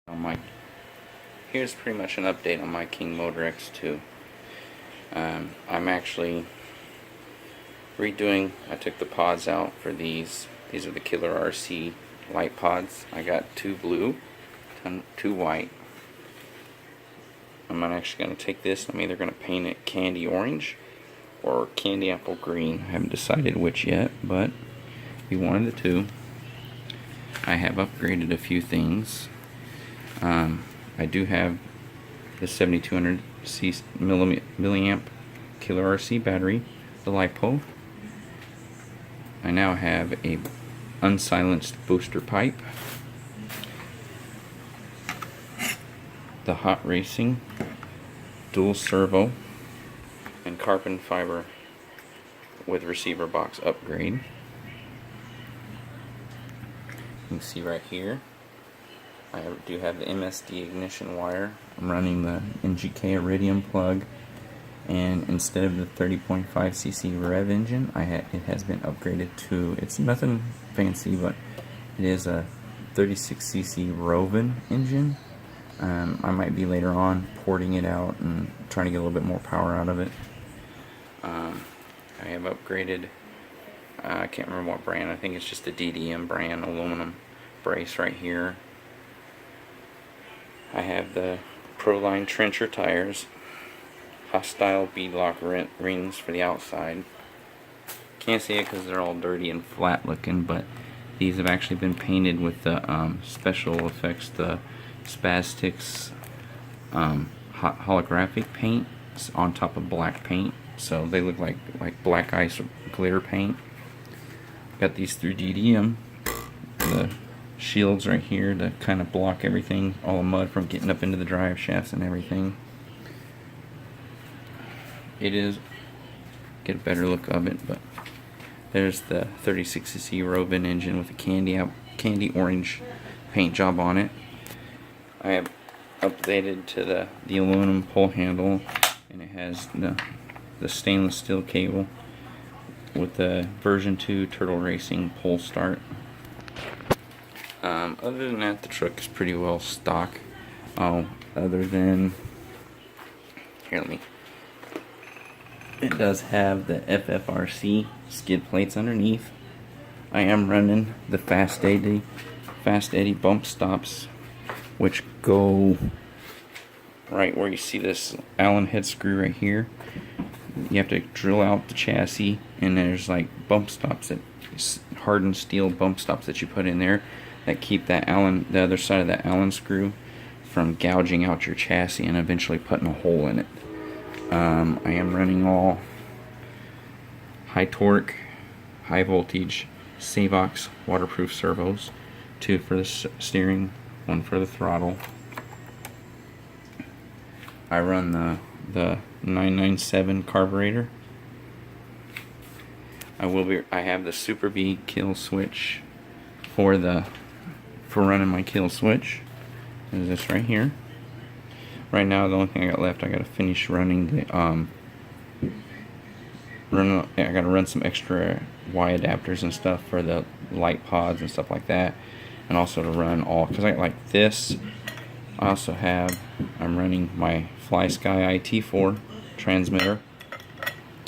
on my Here's pretty much an update on my King Motor X2. I'm actually redoing. I took the pods out for these. These are the Killer RC light pods. I got two blue, two white. I'm actually going to take this. I'm either going to paint it candy orange or candy apple green. I haven't decided which yet, but be one of the two. I have upgraded a few things. I do have the 7200 milliamp Killer RC battery, the LiPo. I now have a unsilenced booster pipe, the Hot Racing dual servo and carbon fiber with receiver box upgrade. You can see right here I do have the MSD ignition wire. I'm running the NGK Iridium plug, and instead of the 30.5cc rev engine, it has been upgraded to, it's nothing fancy, but it is a 36cc Roven engine. I might be later on porting it out and trying to get a little bit more power out of it. I have upgraded, I can't remember what brand, I think it's just the DDM brand aluminum brace right here. I have the Proline Trencher tires, Hostile beadlock rings for the outside. Can't see it because they're all dirty and flat looking, but these have actually been painted with the special effects, the Spastics holographic paint on top of black paint, so they look like black ice glitter paint. Got these through DDM. The shields right here to kind of block everything, all the mud from getting up into the drive shafts and everything. It is, get a better look of it, but there's the 36cc Roven engine with a candy orange paint job on it. I have updated to the aluminum pull handle, and it has the stainless steel cable with the version 2 Turtle Racing pull start. Other than that, the truck is pretty well stock. Other than, here, it does have the FFRC skid plates underneath. I am running the Fast Eddy bump stops, which go right where you see this Allen head screw right here. You have to drill out the chassis, and there's like bump stops, that hardened steel bump stops that you put in there that keep that the other side of that Allen screw from gouging out your chassis and eventually putting a hole in it. I am running all high torque, high voltage Savox waterproof servos, 2 for the steering, 1 for the throttle. I run the 997 carburetor. I have the Super B kill switch for running my kill switch. Is this right here. Right now, the only thing I got left, I gotta finish running the I gotta run some extra Y adapters and stuff for the light pods and stuff like that, and also to run all, because I like this. I also have, I'm running my FlySky IT4 transmitter.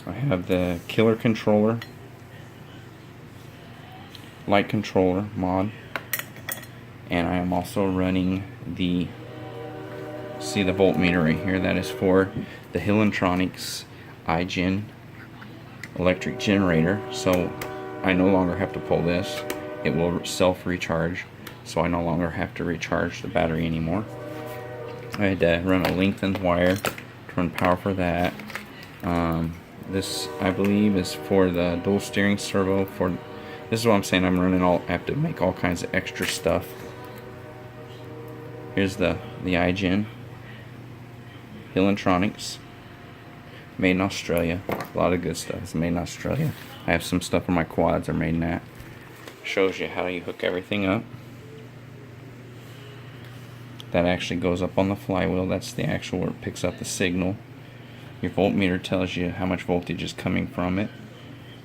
I have the Killer controller, light controller mod, and I am also running the, see the voltmeter right here, that is for the Hillentronics iGen electric generator. So I no longer have to pull this, it will self-recharge, so I no longer have to recharge the battery anymore. I had to run a lengthened wire to run power for that. This, I believe, is for the dual steering servo. This is what I'm saying, I have to make all kinds of extra stuff. Here's the iGen Hillentronics, made in Australia. A lot of good stuff is made in Australia. I have some stuff on my quads are made in that. Shows you how you hook everything up. That actually goes up on the flywheel. That's the actual where it picks up the signal. Your voltmeter tells you how much voltage is coming from it.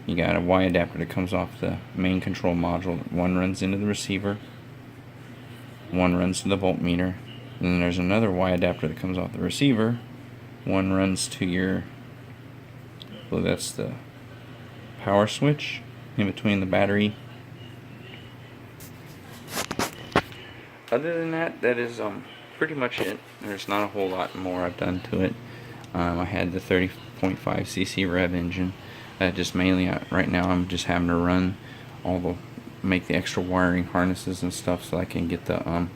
You got a Y adapter that comes off the main control module. One runs into the receiver. one runs to the voltmeter, and then there's another Y adapter that comes off the receiver. One runs to your, well, that's the power switch in between the battery. Other than that, that is pretty much it. There's not a whole lot more I've done to it. I had the 30.5 cc rev engine. Just mainly right now I'm just having to run make the extra wiring harnesses and stuff so I can get the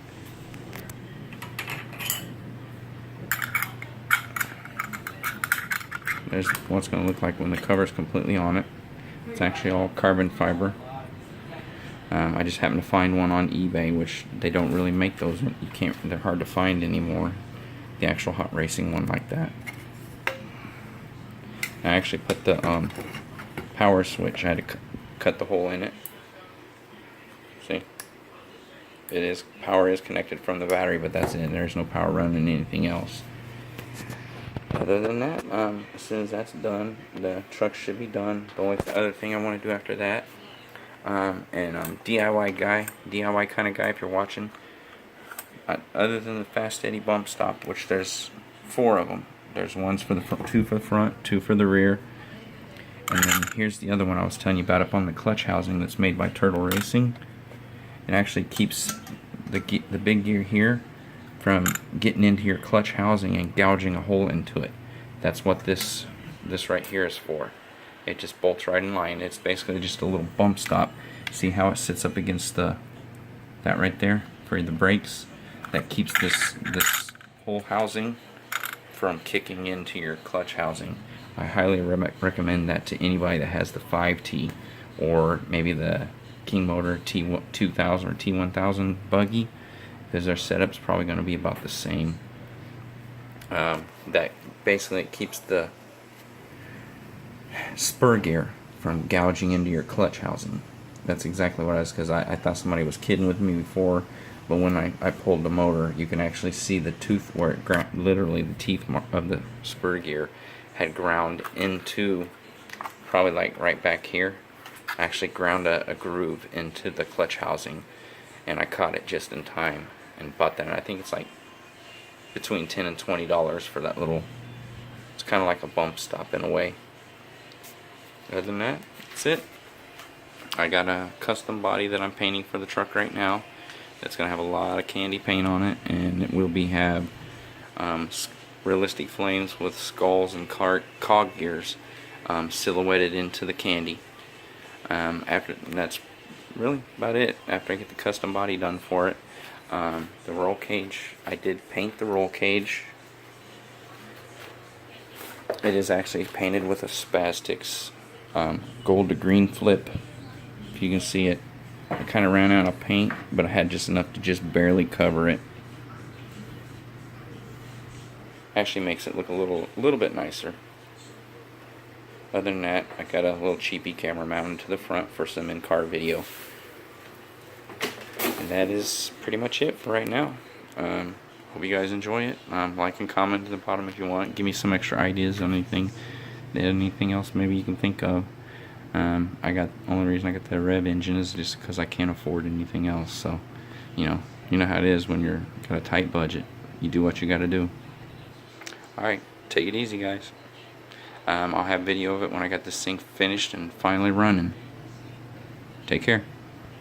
there's what it's going to look like when the cover's completely on it. It's actually all carbon fiber. I just happened to find one on eBay, which they don't really make those. They're hard to find anymore. The actual hot racing one like that. I actually put the power switch. I had to cut the hole in it. See, power is connected from the battery, but that's it. There's no power running anything else. Other than that, as soon as that's done, the truck should be done. The only other thing I want to do after that, DIY kind of guy, if you're watching, other than the Fast Steady bump stop, which there's 4 of them. There's ones for the front, 2 for the front, 2 for the rear, and then here's the other one I was telling you about up on the clutch housing that's made by Turtle Racing. It actually keeps the big gear here from getting into your clutch housing and gouging a hole into it. That's what this right here is for. It just bolts right in line. It's basically just a little bump stop. See how it sits up against that right there for the brakes? That keeps this whole housing from kicking into your clutch housing. I highly recommend that to anybody that has the 5T or maybe the King Motor T2000 or T1000 buggy, because their setup's probably going to be about the same. That basically keeps the spur gear from gouging into your clutch housing. That's exactly what I was, because I thought somebody was kidding with me before, but when I pulled the motor, you can actually see the tooth where it literally the teeth of the spur gear had ground into, probably like right back here, actually ground a groove into the clutch housing, and I caught it just in time and bought that. And I think it's like between $10 and $20 for that little, it's kind of like a bump stop in a way. Other than that, that's it. I got a custom body that I'm painting for the truck right now. That's going to have a lot of candy paint on it, and it will have realistic flames with skulls and cog gears silhouetted into the candy. That's really about it. After I get the custom body done for it, the roll cage, I did paint the roll cage. It is actually painted with a Spastics gold to green flip. If you can see it, I kind of ran out of paint, but I had just enough to just barely cover it. Actually makes it look a little bit nicer. Other than that, I got a little cheapy camera mounted to the front for some in-car video. And that is pretty much it for right now. Hope you guys enjoy it. Like and comment at the bottom if you want. Give me some extra ideas on anything else maybe you can think of. Only reason I got the rev engine is just because I can't afford anything else. So, you know how it is when you're got a tight budget. You do what you got to do. All right, take it easy, guys. I'll have video of it when I got this thing finished and finally running. Take care.